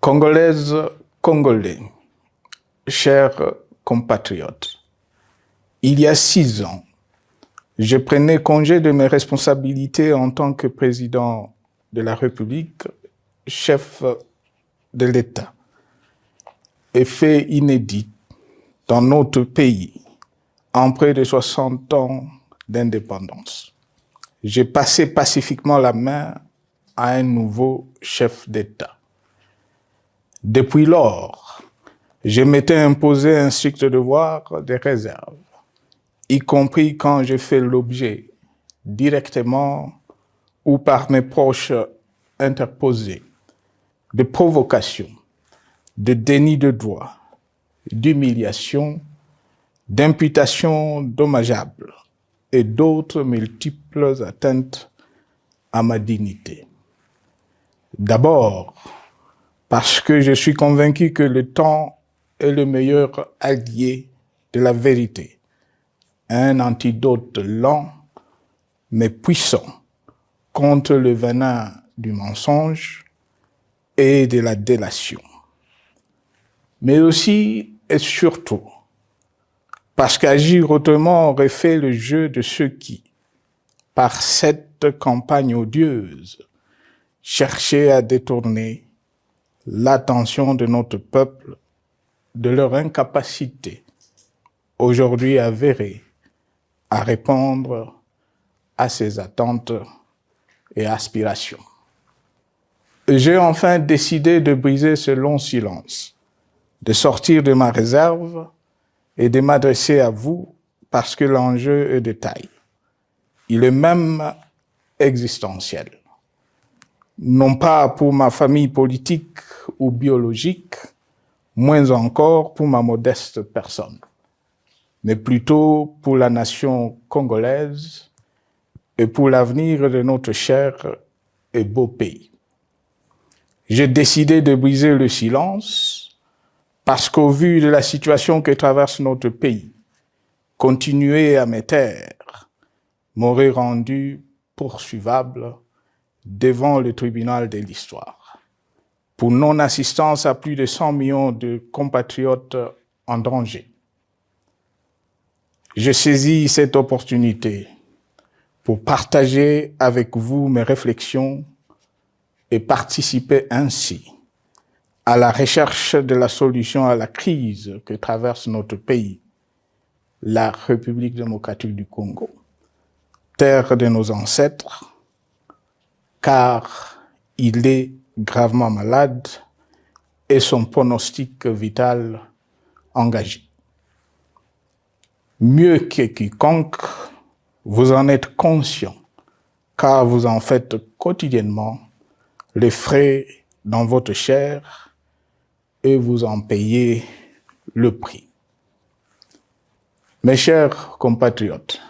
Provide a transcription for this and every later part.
Congolaises, Congolais, chers compatriotes, il y a 6 ans, je prenais congé de mes responsabilités en tant que président de la République, chef de l'État. Et fait inédit dans notre pays, en près de 60 ans d'indépendance. J'ai passé pacifiquement la main à un nouveau chef d'État. Depuis lors, je m'étais imposé un strict devoir de réserve, y compris quand j'ai fait l'objet, directement ou par mes proches interposés, de provocations, de déni de droit, d'humiliation, d'imputations dommageables et d'autres multiples atteintes à ma dignité. D'abord, parce que je suis convaincu que le temps est le meilleur allié de la vérité, un antidote lent mais puissant contre le venin du mensonge et de la délation. Mais aussi et surtout, parce qu'agir autrement aurait fait le jeu de ceux qui, par cette campagne odieuse, cherchaient à détourner l'attention de notre peuple de leur incapacité, aujourd'hui avérée, à répondre à ses attentes et aspirations. J'ai enfin décidé de briser ce long silence, de sortir de ma réserve et de m'adresser à vous parce que l'enjeu est de taille. Il est même existentiel. Non pas pour ma famille politique ou biologique, moins encore pour ma modeste personne, mais plutôt pour la nation congolaise et pour l'avenir de notre cher et beau pays. J'ai décidé de briser le silence parce qu'au vu de la situation que traverse notre pays, continuer à me taire m'aurait rendu poursuivable devant le tribunal de l'histoire pour non-assistance à plus de 100 millions de compatriotes en danger. Je saisis cette opportunité pour partager avec vous mes réflexions et participer ainsi à la recherche de la solution à la crise que traverse notre pays, la République démocratique du Congo, terre de nos ancêtres, car il est gravement malade et son pronostic vital engagé. Mieux que quiconque, vous en êtes conscient, car vous en faites quotidiennement les frais dans votre chair et vous en payez le prix. Mes chers compatriotes,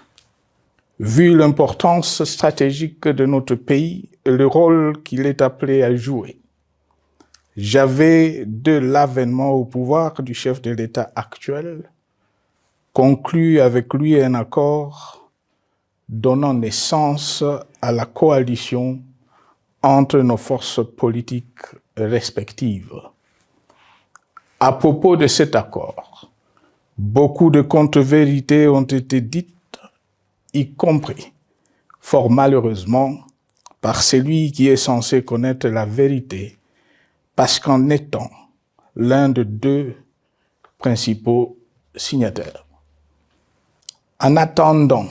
vu l'importance stratégique de notre pays et le rôle qu'il est appelé à jouer, j'avais, de l'avènement au pouvoir du chef de l'État actuel, conclu avec lui un accord donnant naissance à la coalition entre nos forces politiques respectives. À propos de cet accord, beaucoup de contre-vérités ont été dites, y compris, fort malheureusement, par celui qui est censé connaître la vérité, parce qu'en étant l'un de deux principaux signataires. En attendant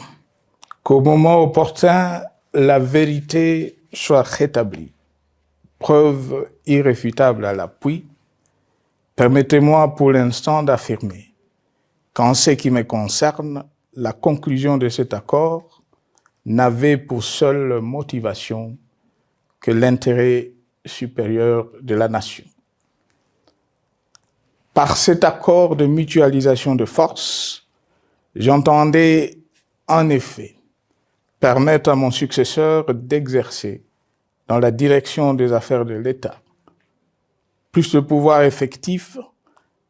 qu'au moment opportun, la vérité soit rétablie, preuve irréfutable à l'appui, permettez-moi pour l'instant d'affirmer qu'en ce qui me concerne, la conclusion de cet accord n'avait pour seule motivation que l'intérêt supérieur de la nation. Par cet accord de mutualisation de forces, j'entendais en effet permettre à mon successeur d'exercer dans la direction des affaires de l'État plus de pouvoir effectif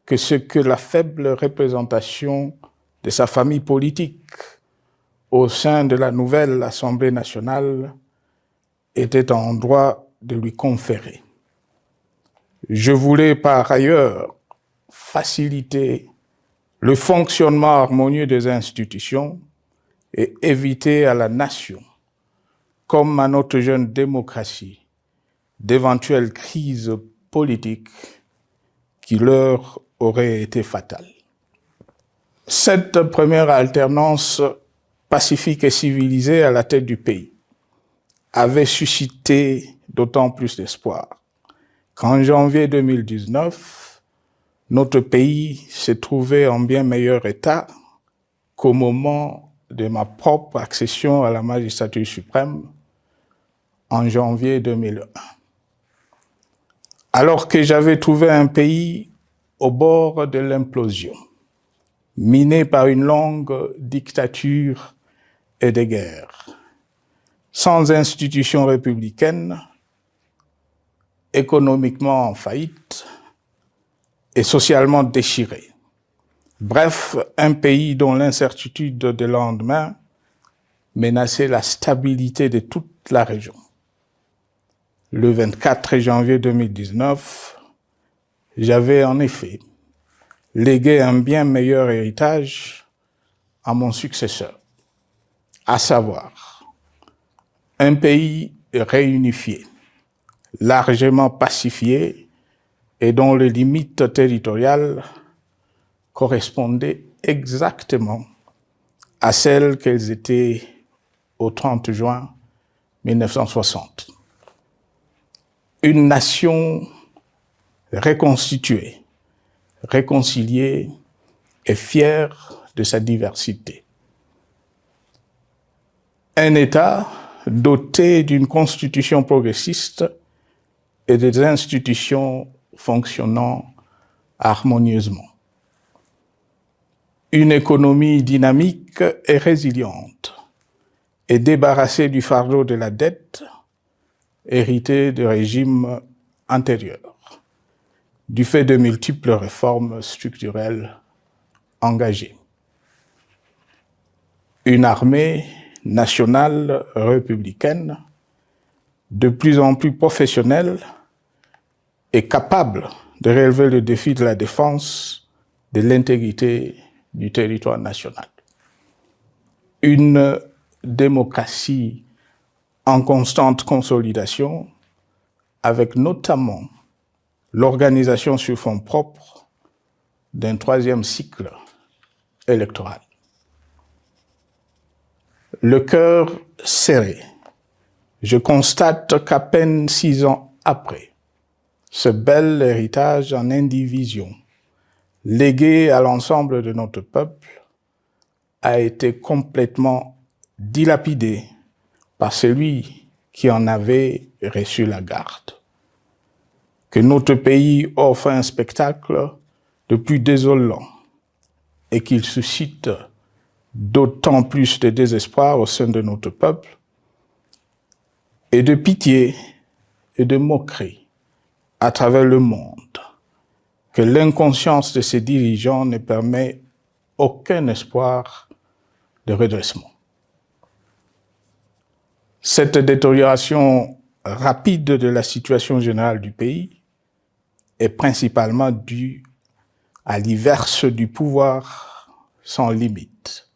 que ce que la faible représentation de sa famille politique au sein de la nouvelle Assemblée nationale était en droit de lui conférer. Je voulais par ailleurs faciliter le fonctionnement harmonieux des institutions et éviter à la nation, comme à notre jeune démocratie, d'éventuelles crises politiques qui leur auraient été fatales. Cette première alternance pacifique et civilisée à la tête du pays avait suscité d'autant plus d'espoir qu'en janvier 2019, notre pays s'est trouvé en bien meilleur état qu'au moment de ma propre accession à la magistrature suprême en janvier 2001. Alors que j'avais trouvé un pays au bord de l'implosion, miné par une longue dictature et des guerres, sans institutions républicaines, économiquement en faillite et socialement déchiré. Bref, un pays dont l'incertitude de lendemain menaçait la stabilité de toute la région. Le 24 janvier 2019, j'avais en effet légué un bien meilleur héritage à mon successeur, à savoir un pays réunifié, largement pacifié et dont les limites territoriales correspondaient exactement à celles qu'elles étaient au 30 juin 1960. Une nation reconstituée, réconciliée et fière de sa diversité. Un État doté d'une constitution progressiste et des institutions fonctionnant harmonieusement. Une économie dynamique et résiliente et débarrassée du fardeau de la dette hérité de régimes antérieurs, du fait de multiples réformes structurelles engagées. Une armée nationale républicaine de plus en plus professionnelle et capable de relever le défi de la défense de l'intégrité du territoire national. Une démocratie en constante consolidation, avec notamment l'organisation sur fonds propres d'un troisième cycle électoral. Le cœur serré, je constate qu'à peine 6 ans après, ce bel héritage en indivision, légué à l'ensemble de notre peuple, a été complètement dilapidé par celui qui en avait reçu la garde. Que notre pays offre un spectacle de plus désolant et qu'il suscite d'autant plus de désespoir au sein de notre peuple et de pitié et de moquerie à travers le monde, que l'inconscience de ses dirigeants ne permet aucun espoir de redressement. Cette détérioration rapide de la situation générale du pays est principalement due à l'inverse du pouvoir sans limite.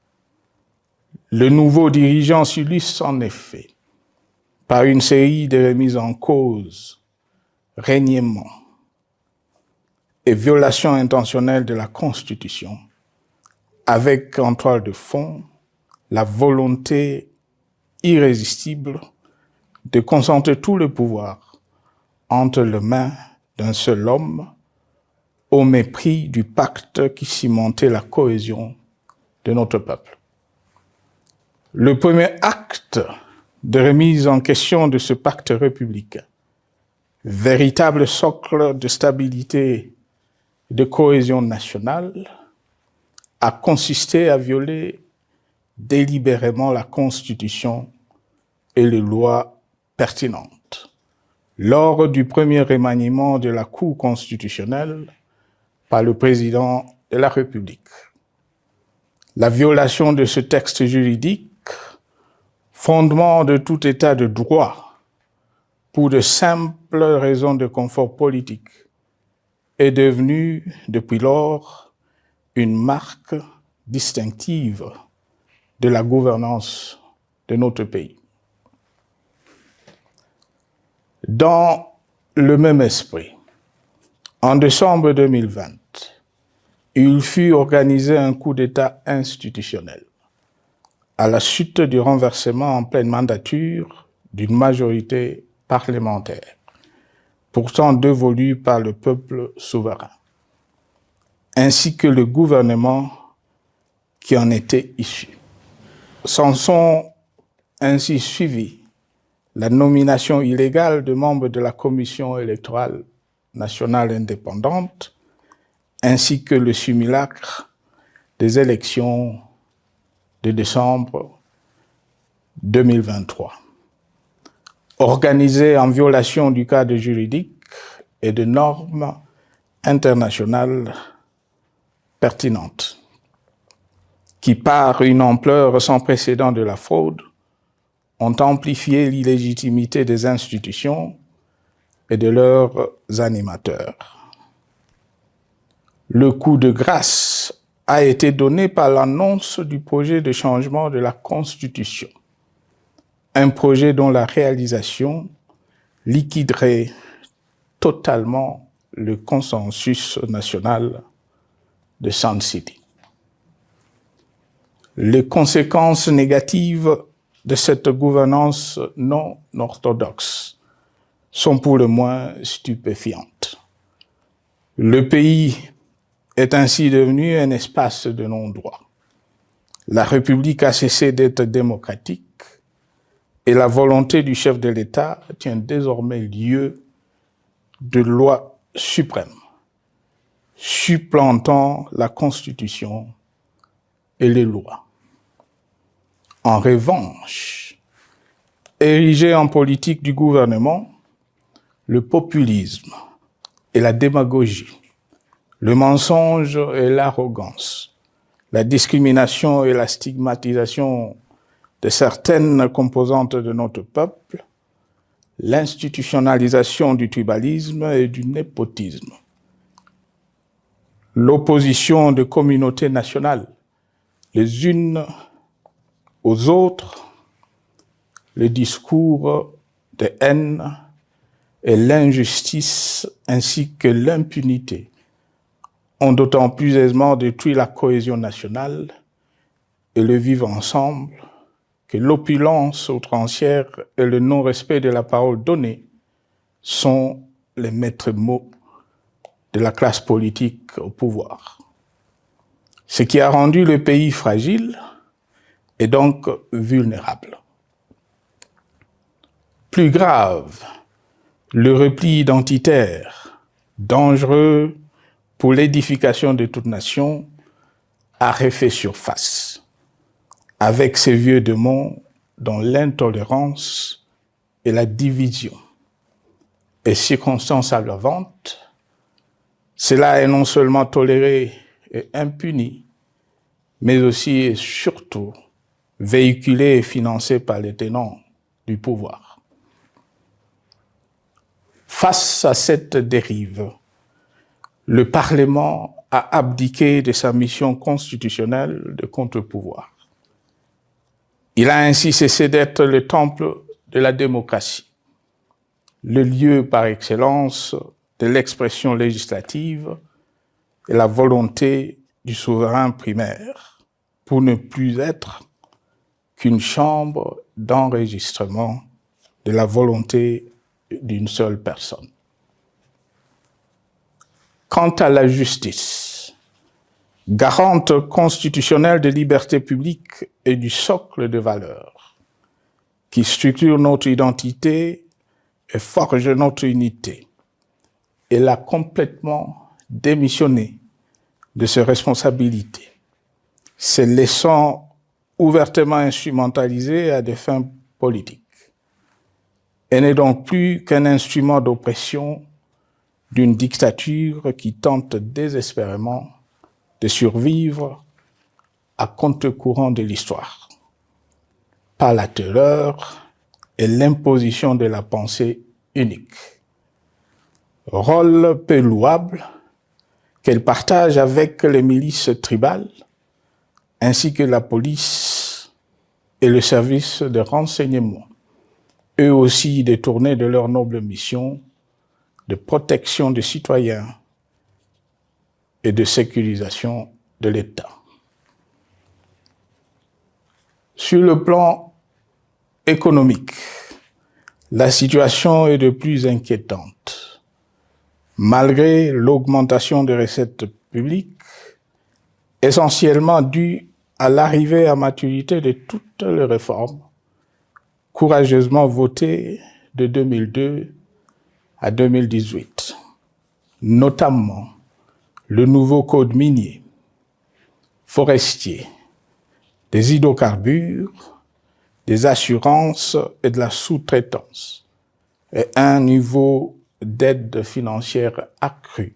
Le nouveau dirigeant s'illustre en effet par une série de remises en cause, reniements et violations intentionnelles de la Constitution, avec en toile de fond la volonté irrésistible de concentrer tout le pouvoir entre les mains d'un seul homme, au mépris du pacte qui cimentait la cohésion de notre peuple. Le premier acte de remise en question de ce pacte républicain, véritable socle de stabilité et de cohésion nationale, a consisté à violer délibérément la Constitution et les lois pertinentes lors du premier remaniement de la Cour constitutionnelle par le président de la République. La violation de ce texte juridique, fondement de tout état de droit, pour de simples raisons de confort politique est devenue, depuis lors, une marque distinctive de la gouvernance de notre pays. Dans le même esprit, en décembre 2020, il fut organisé un coup d'État institutionnel à la suite du renversement en pleine mandature d'une majorité parlementaire, pourtant dévolue par le peuple souverain, ainsi que le gouvernement qui en était issu. S'en sont ainsi suivis la nomination illégale de membres de la Commission électorale nationale indépendante, ainsi que le simulacre des élections de décembre 2023, organisé en violation du cadre juridique et de normes internationales pertinentes, qui, par une ampleur sans précédent de la fraude, ont amplifié l'illégitimité des institutions et de leurs animateurs. Le coup de grâce a été donné par l'annonce du projet de changement de la Constitution, un projet dont la réalisation liquiderait totalement le consensus national de Sun City. Les conséquences négatives de cette gouvernance non orthodoxe sont pour le moins stupéfiantes. Le pays est ainsi devenu un espace de non-droit. La République a cessé d'être démocratique et la volonté du chef de l'État tient désormais lieu de loi suprême, supplantant la Constitution et les lois. En revanche, érigé en politique du gouvernement, le populisme et la démagogie, le mensonge et l'arrogance, la discrimination et la stigmatisation de certaines composantes de notre peuple, l'institutionnalisation du tribalisme et du népotisme, l'opposition de communautés nationales les unes aux autres, le discours de haine et l'injustice ainsi que l'impunité ont d'autant plus aisément détruit la cohésion nationale et le vivre ensemble que l'opulence outrancière et le non-respect de la parole donnée sont les maîtres mots de la classe politique au pouvoir. Ce qui a rendu le pays fragile et donc vulnérable. Plus grave, le repli identitaire, dangereux pour l'édification de toute nation, a refait surface, avec ses vieux démons dont l'intolérance et la division est circonstance aggravante. Cela est non seulement toléré et impuni, mais aussi et surtout véhiculé et financé par les tenants du pouvoir. Face à cette dérive, le Parlement a abdiqué de sa mission constitutionnelle de contre-pouvoir. Il a ainsi cessé d'être le temple de la démocratie, le lieu par excellence de l'expression législative et la volonté du souverain primaire, pour ne plus être qu'une chambre d'enregistrement de la volonté d'une seule personne. Quant à la justice, garante constitutionnelle des libertés publiques et du socle de valeurs, qui structure notre identité et forge notre unité, elle a complètement démissionné de ses responsabilités, se laissant ouvertement instrumentalisée à des fins politiques. Elle n'est donc plus qu'un instrument d'oppression d'une dictature qui tente désespérément de survivre à contre-courant de l'histoire, par la terreur et l'imposition de la pensée unique. Rôle peu louable, qu'elle partage avec les milices tribales, ainsi que la police et le service de renseignement, eux aussi détournés de leur noble mission de protection des citoyens et de sécurisation de l'État. Sur le plan économique, la situation est de plus inquiétante. Malgré l'augmentation des recettes publiques, essentiellement due à l'arrivée à maturité de toutes les réformes courageusement votées de 2002 à 2018, notamment le nouveau code minier, forestier, des hydrocarbures, des assurances et de la sous-traitance, et un niveau d'aide financière accru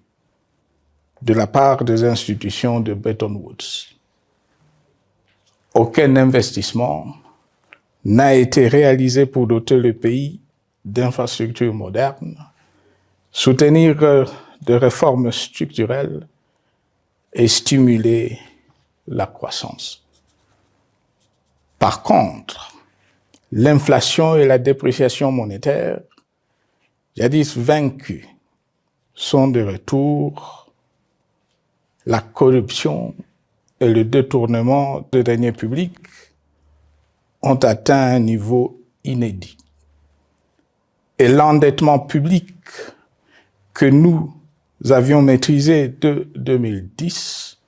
de la part des institutions de Bretton Woods. Aucun investissement n'a été réalisé pour doter le pays d'infrastructures modernes, soutenir des réformes structurelles et stimuler la croissance. Par contre, l'inflation et la dépréciation monétaire, jadis vaincues, sont de retour. La corruption et le détournement de deniers publics ont atteint un niveau inédit. Et l'endettement public que nous avions maîtrisé de 2010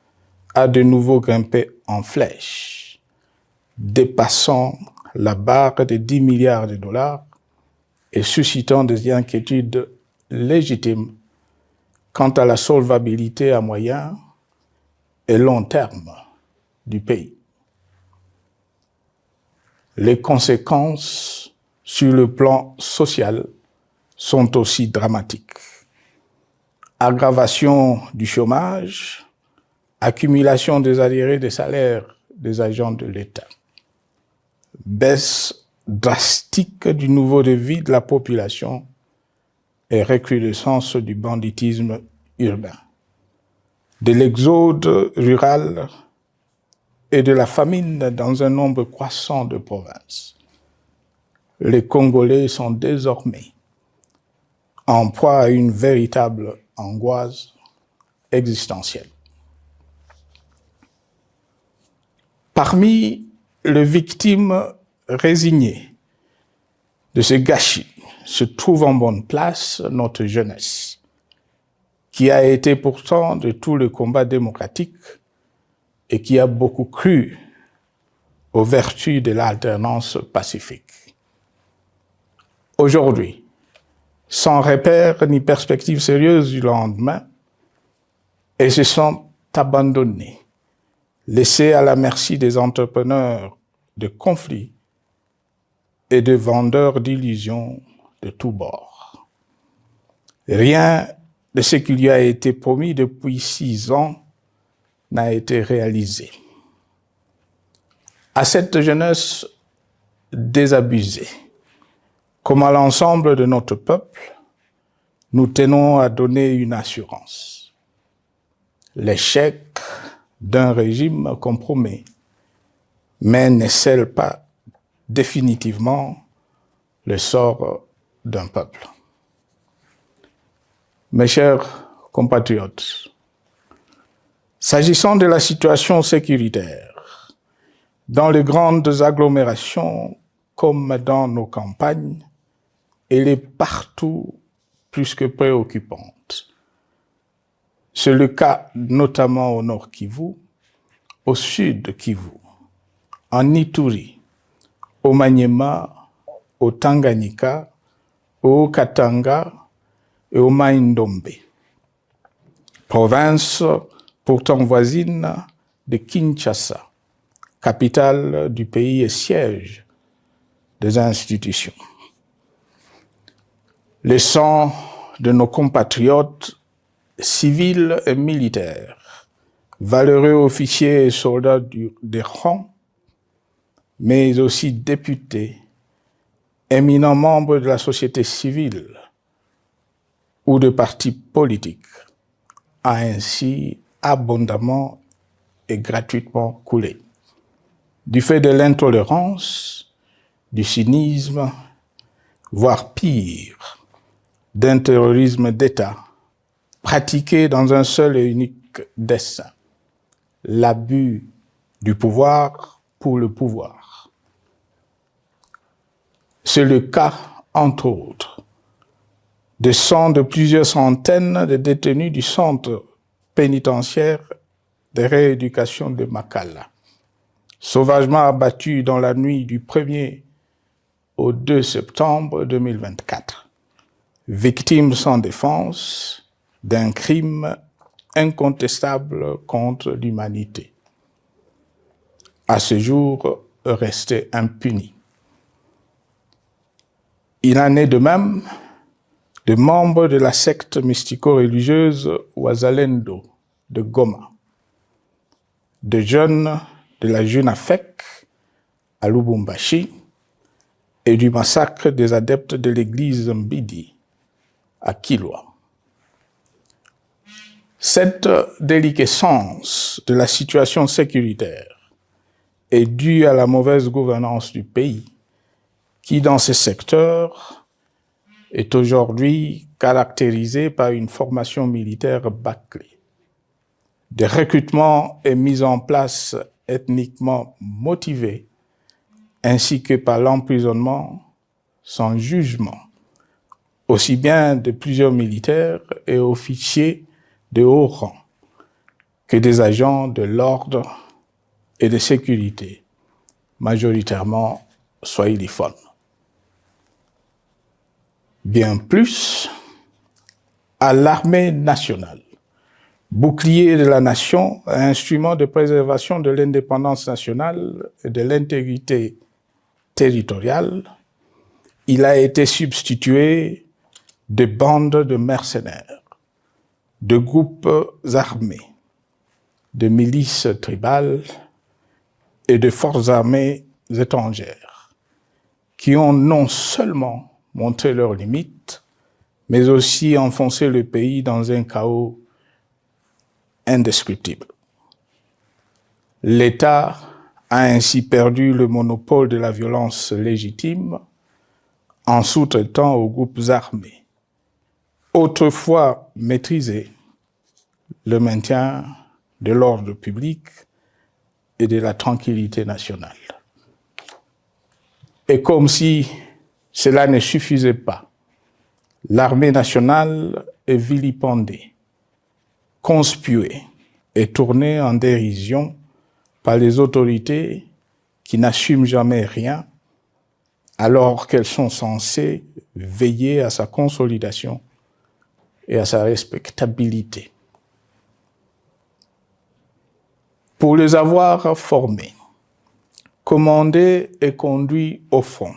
a de nouveau grimpé en flèche, dépassant la barre de 10 milliards de dollars et suscitant des inquiétudes légitimes quant à la solvabilité à moyen et long terme du pays. Les conséquences sur le plan social sont aussi dramatiques. Aggravation du chômage, accumulation des arriérés des salaires des agents de l'État, baisse drastique du niveau de vie de la population et recrudescence du banditisme urbain, de l'exode rural et de la famine dans un nombre croissant de provinces. Les Congolais sont désormais en proie à une véritable angoisse existentielle. Parmi les victimes résignées de ce gâchis se trouve en bonne place notre jeunesse, qui a été pourtant de tout le combat démocratique et qui a beaucoup cru aux vertus de l'alternance pacifique. Aujourd'hui, sans repère ni perspective sérieuse du lendemain, ils se sont abandonnés, laissés à la merci des entrepreneurs de conflits et de vendeurs d'illusions de tous bords. Rien de ce qui lui a été promis depuis 6 ans n'a été réalisé. À cette jeunesse désabusée, comme à l'ensemble de notre peuple, nous tenons à donner une assurance. L'échec d'un régime compromet, mais ne scelle pas définitivement le sort d'un peuple. Mes chers compatriotes, s'agissant de la situation sécuritaire, dans les grandes agglomérations comme dans nos campagnes, elle est partout plus que préoccupante. C'est le cas notamment au nord Kivu, au sud Kivu, en Ituri, au Maniema, au Tanganyika, au Katanga et au Mai-Ndombe, province pourtant voisine de Kinshasa, capitale du pays et siège des institutions. Le sang de nos compatriotes civils et militaires, valeureux officiers et soldats des rangs, mais aussi députés, éminents membres de la société civile ou de partis politiques, a ainsi abondamment et gratuitement coulé. Du fait de l'intolérance, du cynisme, voire pire, d'un terrorisme d'État pratiqué dans un seul et unique dessein, l'abus du pouvoir pour le pouvoir. C'est le cas, entre autres, de plusieurs centaines de détenus du centre pénitentiaire de rééducation de Makala, sauvagement abattus dans la nuit du 1er au 2 septembre 2024, victimes sans défense d'un crime incontestable contre l'humanité, à ce jour resté impuni. Il en est de même de membres de la secte mystico-religieuse Wazalendo de Goma, de jeunes de la Junafek à Lubumbashi et du massacre des adeptes de l'église Mbidi à Kilwa. Cette déliquescence de la situation sécuritaire est due à la mauvaise gouvernance du pays qui, dans ces secteurs, est aujourd'hui caractérisée par une formation militaire bâclée, des recrutements et mises en place ethniquement motivés, ainsi que par l'emprisonnement sans jugement, aussi bien de plusieurs militaires et officiers de haut rang que des agents de l'ordre et de sécurité, majoritairement swahiliphones. Bien plus, à l'armée nationale, bouclier de la nation, instrument de préservation de l'indépendance nationale et de l'intégrité territoriale, il a été substitué de bandes de mercenaires, de groupes armés, de milices tribales et de forces armées étrangères qui ont non seulement montré leurs limites, mais aussi enfoncé le pays dans un chaos indescriptible. L'État a ainsi perdu le monopole de la violence légitime en sous-traitant aux groupes armés, autrefois maîtrisés, le maintien de l'ordre public et de la tranquillité nationale. Et comme si cela ne suffisait pas, l'armée nationale est vilipendée, conspuée et tournée en dérision par les autorités qui n'assument jamais rien alors qu'elles sont censées veiller à sa consolidation et à sa respectabilité. Pour les avoir formés, commandés et conduits au front,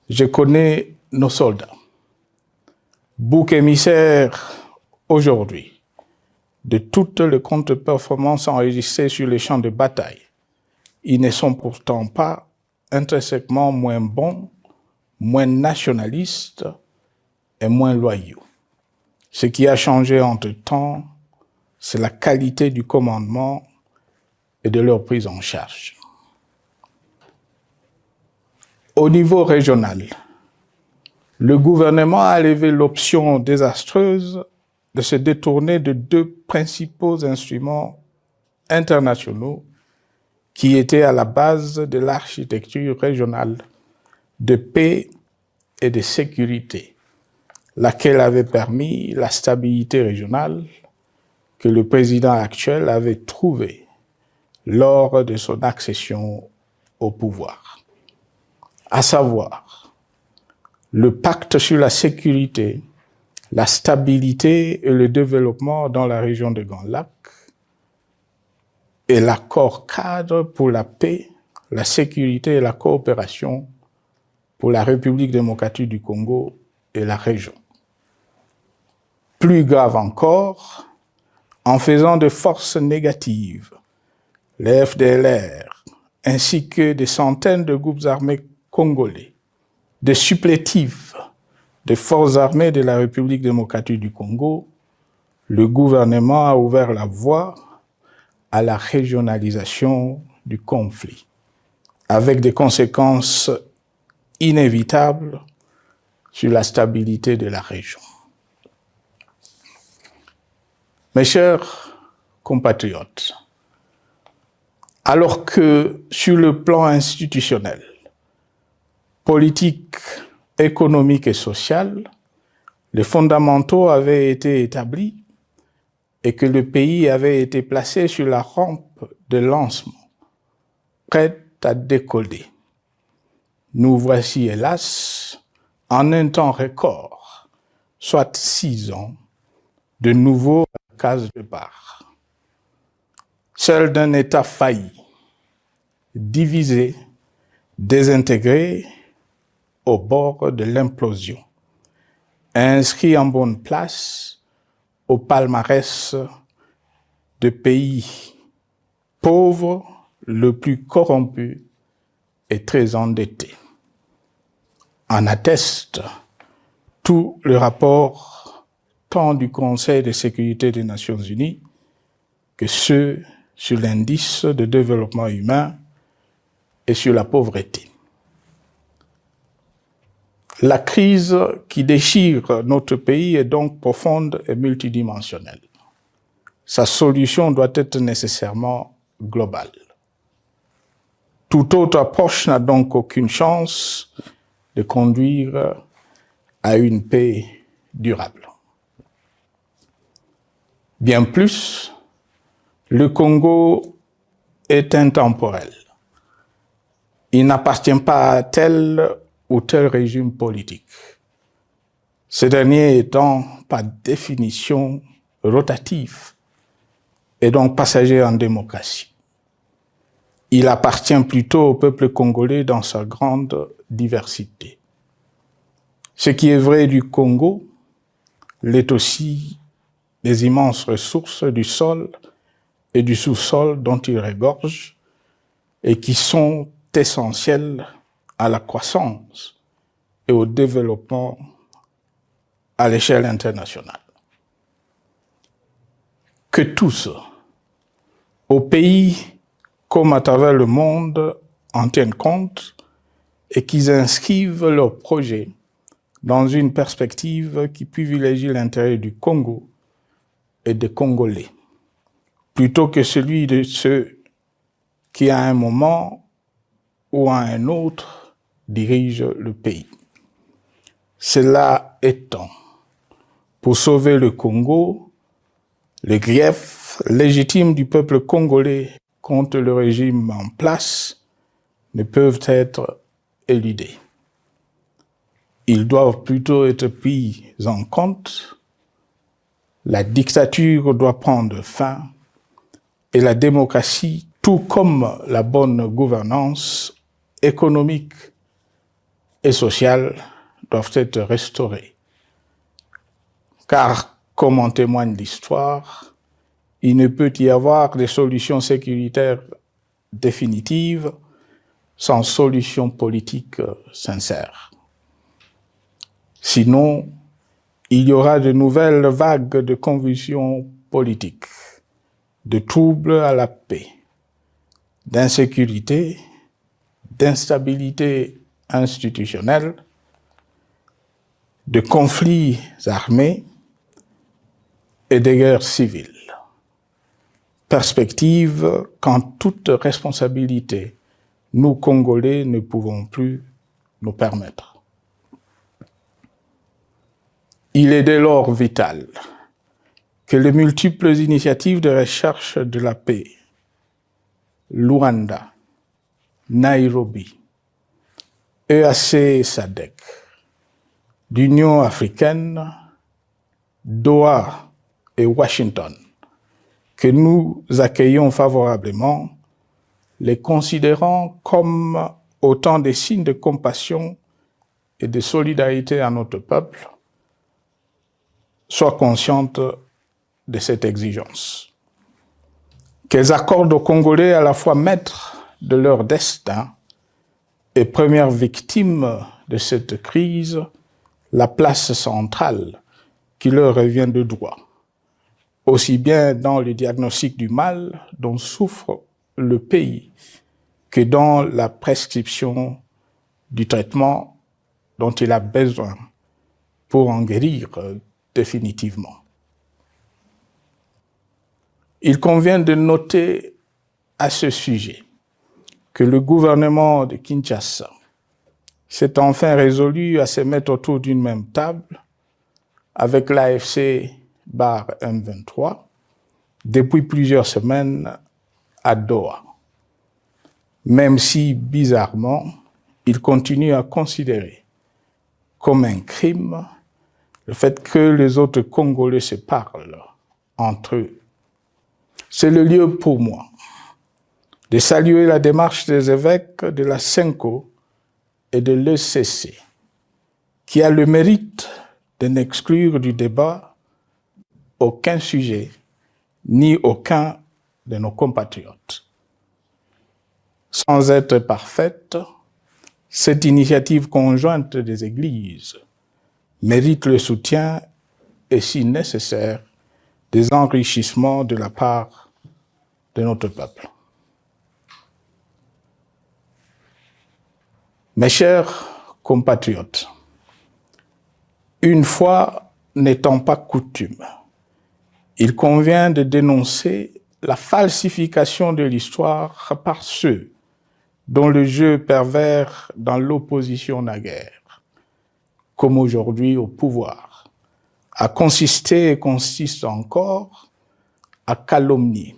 je connais nos soldats, boucs émissaires aujourd'hui de toutes les contre-performances enregistrées sur les champs de bataille. Ils ne sont pourtant pas intrinsèquement moins bons, moins nationalistes et moins loyaux. Ce qui a changé entre-temps, c'est la qualité du commandement et de leur prise en charge. Au niveau régional, le gouvernement a levé l'option désastreuse de se détourner de deux principaux instruments internationaux qui étaient à la base de l'architecture régionale de paix et de sécurité, laquelle avait permis la stabilité régionale que le président actuel avait trouvée lors de son accession au pouvoir, à savoir le pacte sur la sécurité, la stabilité et le développement dans la région de Grand Lac et l'accord cadre pour la paix, la sécurité et la coopération pour la République démocratique du Congo et la région. Plus grave encore, en faisant de forces négatives, les FDLR, ainsi que des centaines de groupes armés congolais, des supplétifs des forces armées de la République démocratique du Congo, le gouvernement a ouvert la voie à la régionalisation du conflit, avec des conséquences inévitables sur la stabilité de la région. Mes chers compatriotes, alors que sur le plan institutionnel, politique, économique et social, les fondamentaux avaient été établis et que le pays avait été placé sur la rampe de lancement, prêt à décoller. Nous voici, hélas, en un temps record, soit 6 ans, de nouveau à la case départ. Seul d'un État failli, divisé, désintégré, au bord de l'implosion, inscrit en bonne place au palmarès de pays pauvres, le plus corrompu et très endetté. En atteste tout le rapport tant du Conseil de sécurité des Nations Unies que ceux sur l'indice de développement humain et sur la pauvreté. La crise qui déchire notre pays est donc profonde et multidimensionnelle. Sa solution doit être nécessairement globale. Toute autre approche n'a donc aucune chance de conduire à une paix durable. Bien plus, le Congo est intemporel. Il n'appartient pas à tel ou tel régime politique. Ce dernier étant par définition rotatif et donc passager en démocratie. Il appartient plutôt au peuple congolais dans sa grande diversité. Ce qui est vrai du Congo l'est aussi des immenses ressources du sol et du sous-sol dont il regorge et qui sont essentielles à la croissance et au développement à l'échelle internationale. Que tous, au pays comme à travers le monde, en tiennent compte et qu'ils inscrivent leurs projets dans une perspective qui privilégie l'intérêt du Congo et des Congolais, plutôt que celui de ceux qui, à un moment ou à un autre, dirige le pays. Cela étant, pour sauver le Congo, les griefs légitimes du peuple congolais contre le régime en place ne peuvent être éludés. Ils doivent plutôt être pris en compte. La dictature doit prendre fin et la démocratie, tout comme la bonne gouvernance économique et sociales doivent être restaurées. Car, comme en témoigne l'histoire, il ne peut y avoir de solutions sécuritaires définitives sans solution politique sincère. Sinon, il y aura de nouvelles vagues de convulsions politiques, de troubles à la paix, d'insécurité, d'instabilité institutionnelle, de conflits armés et de guerres civiles. Perspective qu'en toute responsabilité, nous, Congolais, ne pouvons plus nous permettre. Il est dès lors vital que les multiples initiatives de recherche de la paix, Luanda, Nairobi, EAC SADC, l'Union africaine, Doha et Washington, que nous accueillons favorablement, les considérant comme autant de signes de compassion et de solidarité à notre peuple, soient conscientes de cette exigence. Qu'elles accordent aux Congolais à la fois maîtres de leur destin et premières victimes de cette crise la place centrale qui leur revient de droit, aussi bien dans le diagnostic du mal dont souffre le pays que dans la prescription du traitement dont il a besoin pour en guérir définitivement. Il convient de noter à ce sujet que le gouvernement de Kinshasa s'est enfin résolu à se mettre autour d'une même table avec l'AFC M23 depuis plusieurs semaines à Doha, même si, bizarrement, il continue à considérer comme un crime le fait que les autres Congolais se parlent entre eux. C'est le lieu pour moi de saluer la démarche des évêques de la CENCO et de l'ECC, qui a le mérite de n'exclure du débat aucun sujet, ni aucun de nos compatriotes. Sans être parfaite, cette initiative conjointe des Églises mérite le soutien et, si nécessaire, des enrichissements de la part de notre peuple. Mes chers compatriotes, une fois n'étant pas coutume, il convient de dénoncer la falsification de l'histoire par ceux dont le jeu pervers dans l'opposition naguère, comme aujourd'hui au pouvoir, a consisté et consiste encore à calomnier,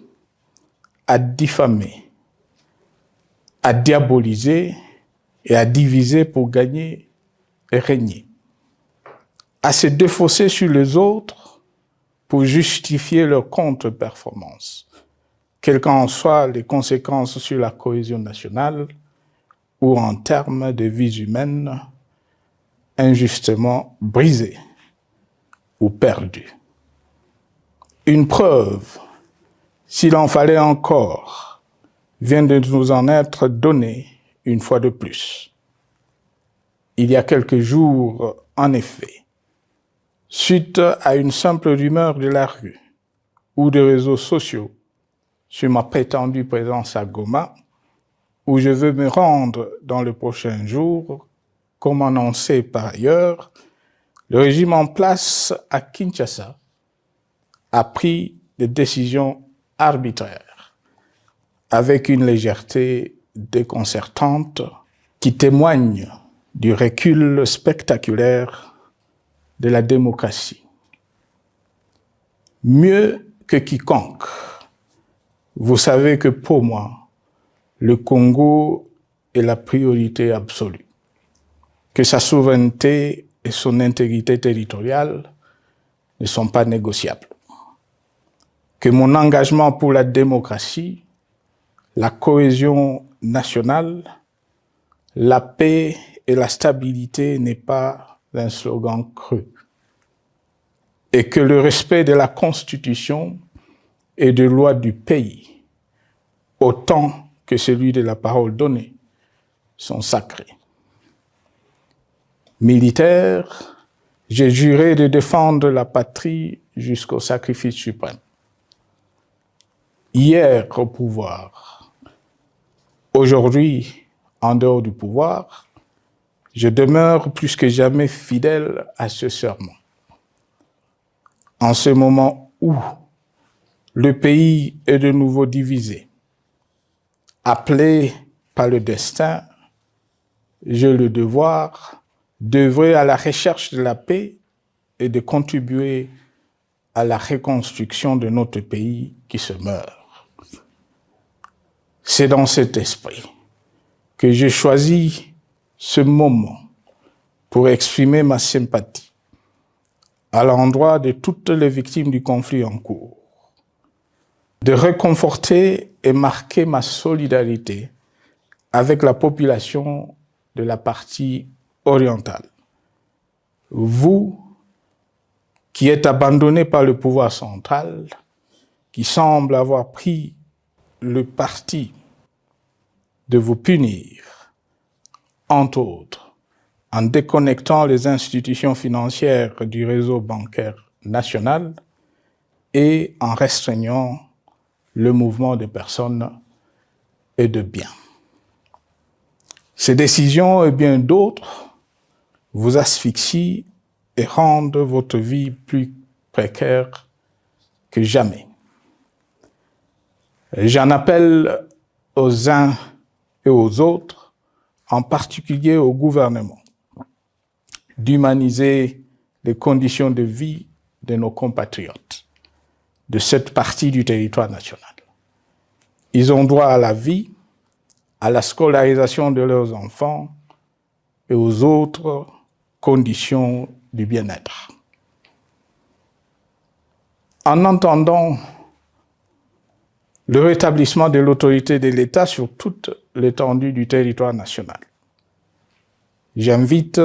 à diffamer, à diaboliser et à diviser pour gagner et régner, à se défausser sur les autres pour justifier leur contre-performance, quelles qu'en soient les conséquences sur la cohésion nationale ou en termes de vies humaines injustement brisées ou perdues. Une preuve, s'il en fallait encore, vient de nous en être donnée une fois de plus. Il y a quelques jours, en effet, suite à une simple rumeur de la rue ou des réseaux sociaux sur ma prétendue présence à Goma, où je veux me rendre dans les prochains jours, comme annoncé par ailleurs, le régime en place à Kinshasa a pris des décisions arbitraires, avec une légèreté déconcertante qui témoigne du recul spectaculaire de la démocratie. Mieux que quiconque, vous savez que pour moi, le Congo est la priorité absolue, que sa souveraineté et son intégrité territoriale ne sont pas négociables, que mon engagement pour la démocratie, la cohésion nationale, la paix et la stabilité n'est pas un slogan creux, et que le respect de la Constitution et des lois du pays, autant que celui de la parole donnée, sont sacrés. Militaire, j'ai juré de défendre la patrie jusqu'au sacrifice suprême. Hier au pouvoir, aujourd'hui en dehors du pouvoir, je demeure plus que jamais fidèle à ce serment. En ce moment où le pays est de nouveau divisé, appelé par le destin, j'ai le devoir d'œuvrer à la recherche de la paix et de contribuer à la reconstruction de notre pays qui se meurt. C'est dans cet esprit que j'ai choisi ce moment pour exprimer ma sympathie à l'endroit de toutes les victimes du conflit en cours, de réconforter et marquer ma solidarité avec la population de la partie orientale. Vous, qui êtes abandonnés par le pouvoir central, qui semble avoir pris le parti de vous punir, entre autres, en déconnectant les institutions financières du réseau bancaire national, et en restreignant le mouvement de personnes et de biens. Ces décisions et bien d'autres vous asphyxient et rendent votre vie plus précaire que jamais. J'en appelle aux uns et aux autres, en particulier au gouvernement, d'humaniser les conditions de vie de nos compatriotes de cette partie du territoire national. Ils ont droit à la vie, à la scolarisation de leurs enfants et aux autres conditions du bien-être. En entendant le rétablissement de l'autorité de l'État sur toute l'étendue du territoire national, j'invite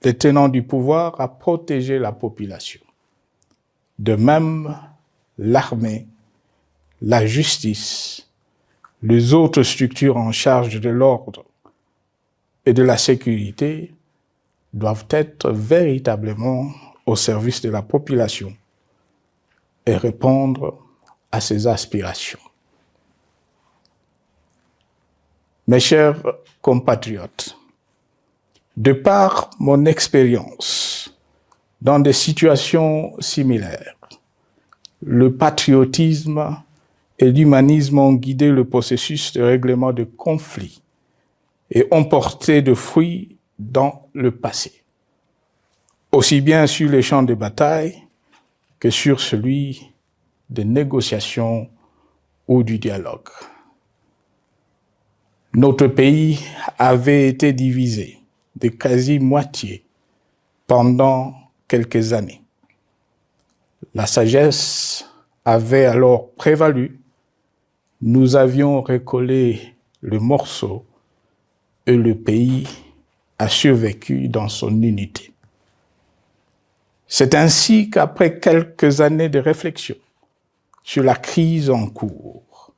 les tenants du pouvoir à protéger la population. De même, l'armée, la justice, les autres structures en charge de l'ordre et de la sécurité doivent être véritablement au service de la population et répondre à ses aspirations. Mes chers compatriotes, de par mon expérience dans des situations similaires, le patriotisme et l'humanisme ont guidé le processus de règlement de conflits et ont porté de fruits dans le passé, aussi bien sur les champs de bataille que sur celui des négociations ou du dialogue. Notre pays avait été divisé de quasi-moitié pendant quelques années. La sagesse avait alors prévalu. Nous avions recollé le morceau et le pays a survécu dans son unité. C'est ainsi qu'après quelques années de réflexion sur la crise en cours,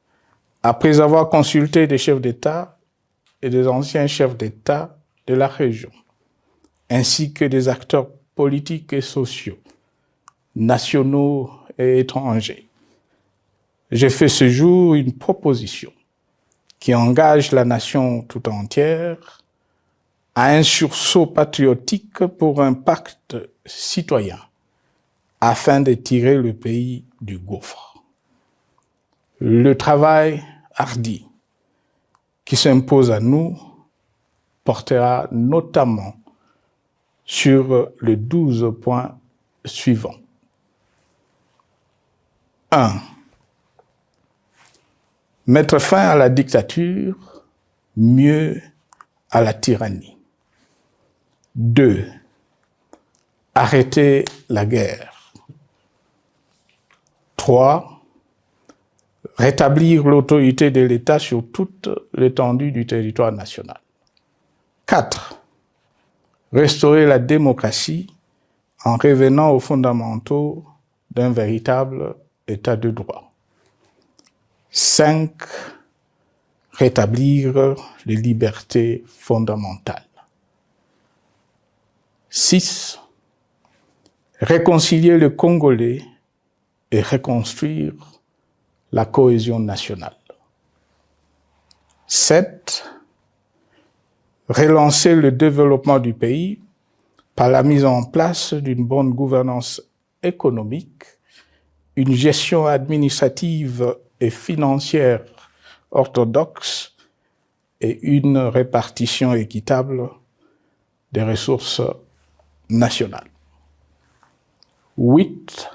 après avoir consulté des chefs d'État et des anciens chefs d'État de la région, ainsi que des acteurs politiques et sociaux, nationaux et étrangers, j'ai fait ce jour une proposition qui engage la nation tout entière à un sursaut patriotique pour un pacte citoyen afin de tirer le pays du gouffre. Le travail hardi qui s'impose à nous portera notamment sur les 12 points suivants. 1. Mettre fin à la dictature, mieux à la tyrannie. 2. Arrêter la guerre. 3. Rétablir l'autorité de l'État sur toute l'étendue du territoire national. 4. Restaurer la démocratie en revenant aux fondamentaux d'un véritable État de droit. 5. Rétablir les libertés fondamentales. 6. Réconcilier le Congolais et reconstruire la cohésion nationale. 7. Relancer le développement du pays par la mise en place d'une bonne gouvernance économique, une gestion administrative et financière orthodoxe et une répartition équitable des ressources nationales. 8.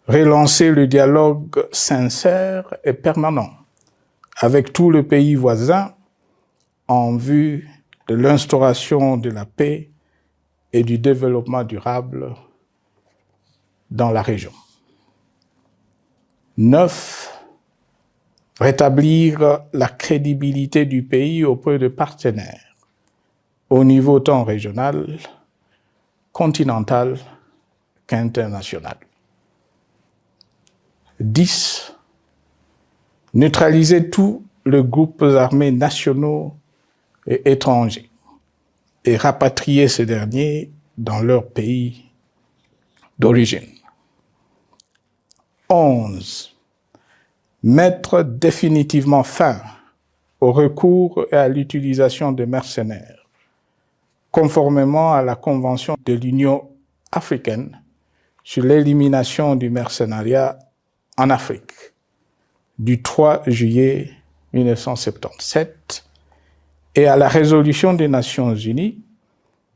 Relancer le dialogue sincère et permanent avec tous les pays voisins en vue de l'instauration de la paix et du développement durable dans la région. 9. Rétablir la crédibilité du pays auprès de partenaires au niveau tant régional, continental qu'international. 10. Neutraliser tous les groupes armés nationaux et étrangers et rapatrier ces derniers dans leur pays d'origine. 11. Mettre définitivement fin au recours et à l'utilisation de mercenaires, conformément à la Convention de l'Union africaine sur l'élimination du mercenariat en Afrique du 3 juillet 1977 et à la résolution des Nations Unies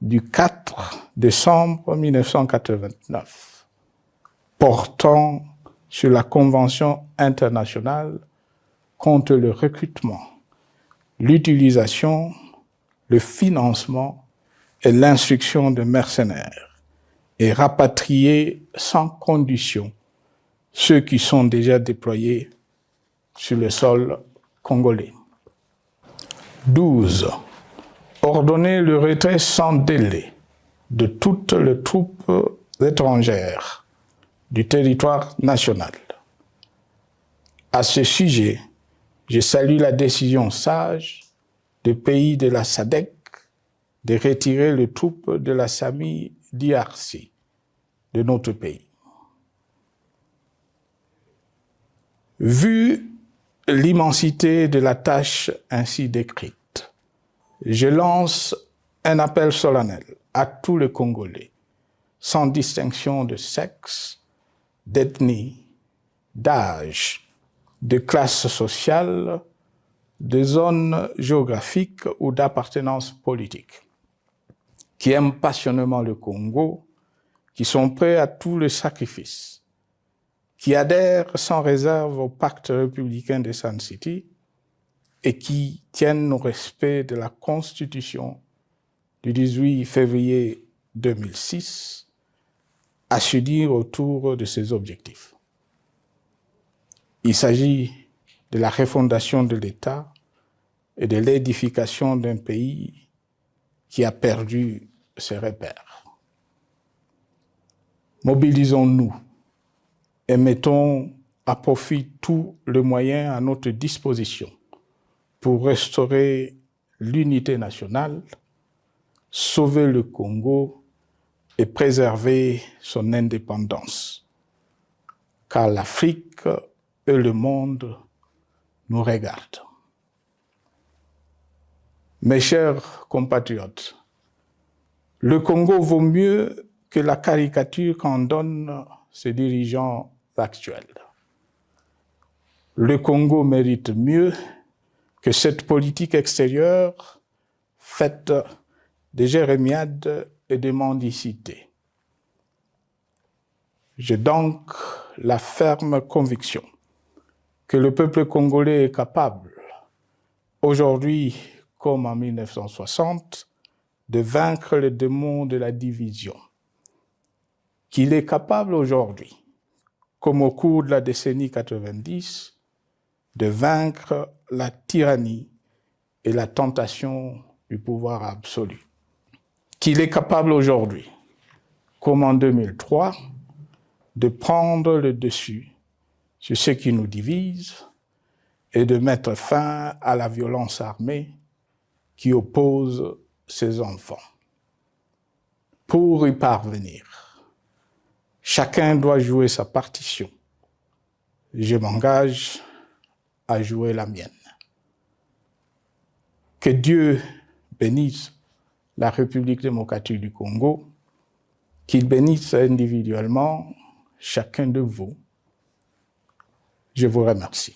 du 4 décembre 1989 portant sur la Convention internationale contre le recrutement, l'utilisation, le financement et l'instruction de mercenaires et rapatrier sans condition ceux qui sont déjà déployés sur le sol congolais. 12. Ordonner le retrait sans délai de toutes les troupes étrangères du territoire national. À ce sujet, je salue la décision sage des pays de la SADC de retirer les troupes de la SAMI DRC de notre pays. Vu l'immensité de la tâche ainsi décrite, je lance un appel solennel à tous les Congolais, sans distinction de sexe, d'ethnie, d'âge, de classe sociale, de zone géographique ou d'appartenance politique, qui aiment passionnément le Congo, qui sont prêts à tous les sacrifices, qui adhèrent sans réserve au pacte républicain de Sun City et qui tiennent au respect de la Constitution du 18 février 2006 à se dire autour de ces objectifs. Il s'agit de la refondation de l'État et de l'édification d'un pays qui a perdu ses repères. Mobilisons-nous et mettons à profit tous les moyens à notre disposition pour restaurer l'unité nationale, sauver le Congo et préserver son indépendance. Car l'Afrique et le monde nous regardent. Mes chers compatriotes, le Congo vaut mieux que la caricature qu'en donnent ses dirigeants actuels. Le Congo mérite mieux que cette politique extérieure faite de jérémiades et de mendicité. J'ai donc la ferme conviction que le peuple congolais est capable, aujourd'hui comme en 1960, de vaincre le démon de la division, qu'il est capable aujourd'hui, comme au cours de la décennie 90, de vaincre la tyrannie et la tentation du pouvoir absolu. Qu'il est capable aujourd'hui, comme en 2003, de prendre le dessus sur ce qui nous divise et de mettre fin à la violence armée qui oppose ses enfants. Pour y parvenir, chacun doit jouer sa partition. Je m'engage à jouer la mienne. Que Dieu bénisse la République démocratique du Congo, qu'il bénisse individuellement chacun de vous. Je vous remercie.